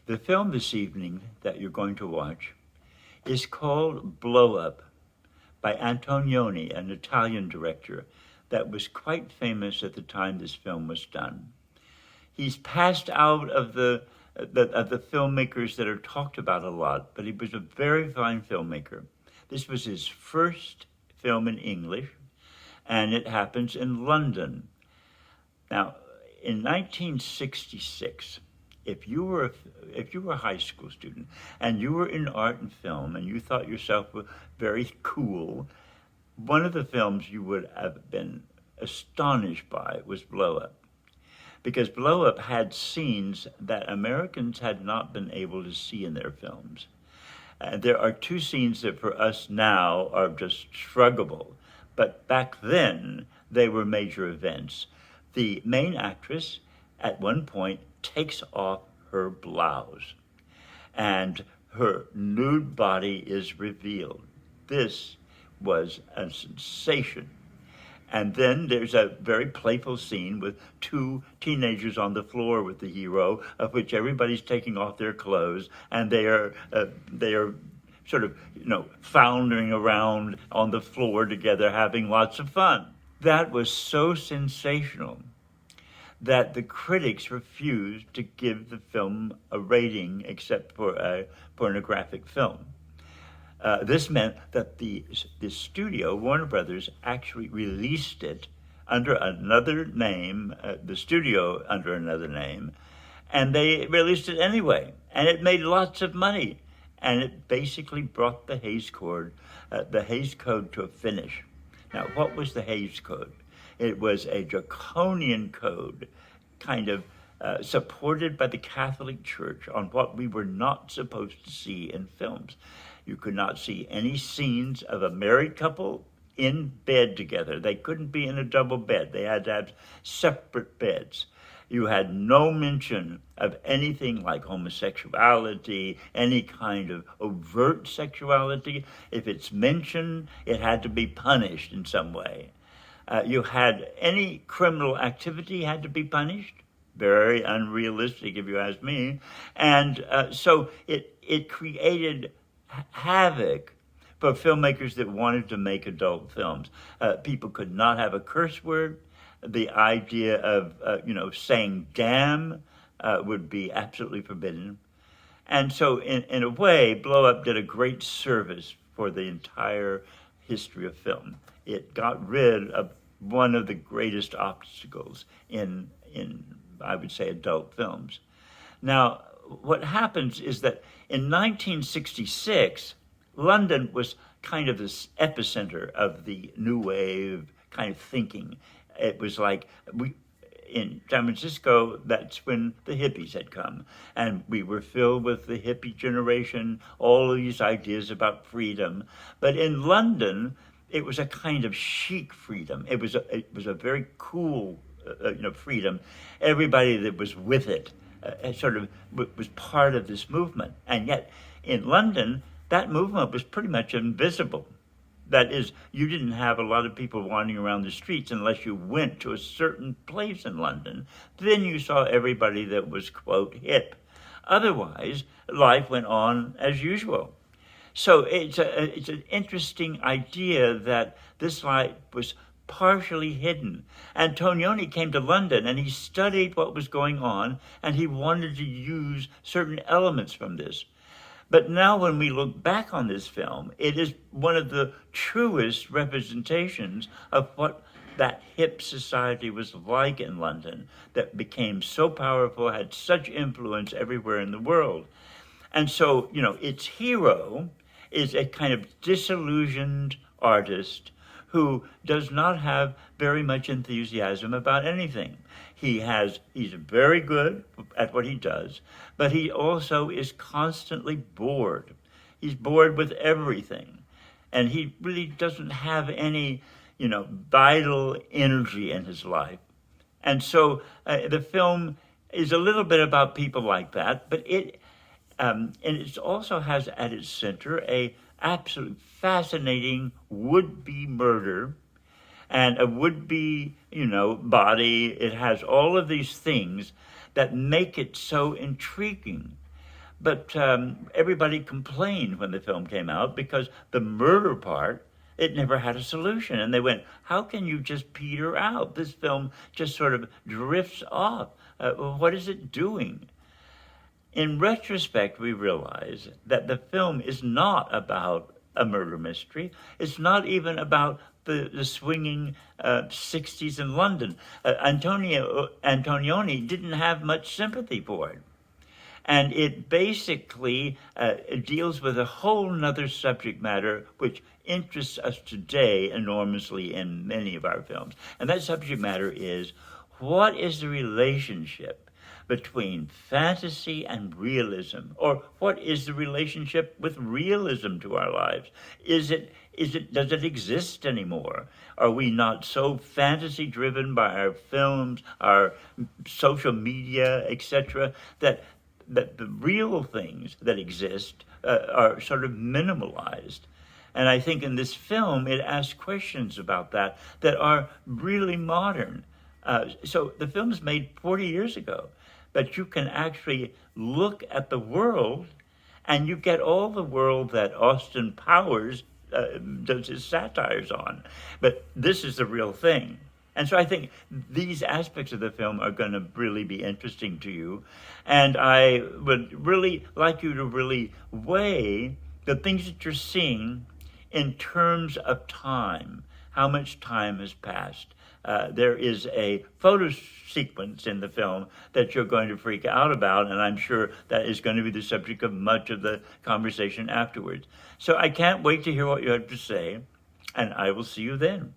The film this evening that you're going to watch is called Blow Up by Antonioni, an Italian director that was quite famous at the time this film was done. He's passed out of the filmmakers that are talked about a lot, but he was a very fine filmmaker. This was his first film in English, and it happens in London. Now, in 1966, if you were a high school student and you were in art and film and you thought yourself very cool, one of the films you would have been astonished by was Blow Up. Because Blow Up had scenes that Americans had not been able to see in their films. There are two scenes that for us now are just shruggable, but back then they were major events. The main actress at one point takes off her blouse and her nude body is revealed. This was a sensation. And then there's a very playful scene with two teenagers on the floor with the hero, of which everybody's taking off their clothes, and they are sort of, floundering around on the floor together, having lots of fun. That was so sensational that the critics refused to give the film a rating except for a pornographic film. This meant that the studio, Warner Brothers, actually released it under another name, the studio under another name, and they released it anyway. And it made lots of money. And it basically brought the Hays Code to a finish. Now, what was the Hays Code? It was a draconian code, kind of supported by the Catholic Church on what we were not supposed to see in films. You could not see any scenes of a married couple in bed together. They couldn't be in a double bed. They had to have separate beds. You had no mention of anything like homosexuality, any kind of overt sexuality. If it's mentioned, it had to be punished in some way. You had any criminal activity had to be punished. Very unrealistic, if you ask me. And so it created havoc for filmmakers that wanted to make adult films. People could not have a curse word. The idea of, saying damn would be absolutely forbidden. And so in a way, Blow Up did a great service for the entire history of film. It got rid of one of the greatest obstacles in I would say, adult films. Now, what happens is that in 1966, London was kind of this epicenter of the new wave kind of thinking. It was like in San Francisco, that's when the hippies had come. And we were filled with the hippie generation, all of these ideas about freedom. But in London, it was a kind of chic freedom. It was a very cool freedom. Everybody that was with it sort of was part of this movement. And yet in London, that movement was pretty much invisible. That is, you didn't have a lot of people wandering around the streets unless you went to a certain place in London. Then you saw everybody that was, quote, hip. Otherwise, life went on as usual. So it's an interesting idea that this life was partially hidden. Antonioni came to London and he studied what was going on, and he wanted to use certain elements from this. But now when we look back on this film, it is one of the truest representations of what that hip society was like in London, that became so powerful, had such influence everywhere in the world. And so, its hero is a kind of disillusioned artist who does not have very much enthusiasm about anything. He's very good at what he does, but he also is constantly bored. He's bored with everything. And he really doesn't have any, vital energy in his life. And so the film is a little bit about people like that, but it also has at its center a absolutely fascinating would-be murder and a would-be, body. It has all of these things that make it so intriguing. But everybody complained when the film came out because the murder part, it never had a solution. And they went, how can you just peter out? This film just sort of drifts off. What is it doing? In retrospect, we realize that the film is not about a murder mystery. It's not even about the swinging 60s in London. Antonioni didn't have much sympathy for it. And it basically deals with a whole nother subject matter which interests us today enormously in many of our films. And that subject matter is, what is the relationship between fantasy and realism? Or what is the relationship with realism to our lives? Does it exist anymore? Are we not so fantasy driven by our films, our social media, etc., that the real things that exist are sort of minimalized? And I think in this film, it asks questions about that are really modern. So the film's made 40 years ago, but you can actually look at the world and you get all the world that Austin Powers does his satires on. But this is the real thing. And so I think these aspects of the film are going to really be interesting to you. And I would really like you to really weigh the things that you're seeing in terms of time. How much time has passed? There is a photo sequence in the film that you're going to freak out about, and I'm sure that is going to be the subject of much of the conversation afterwards. So I can't wait to hear what you have to say, and I will see you then.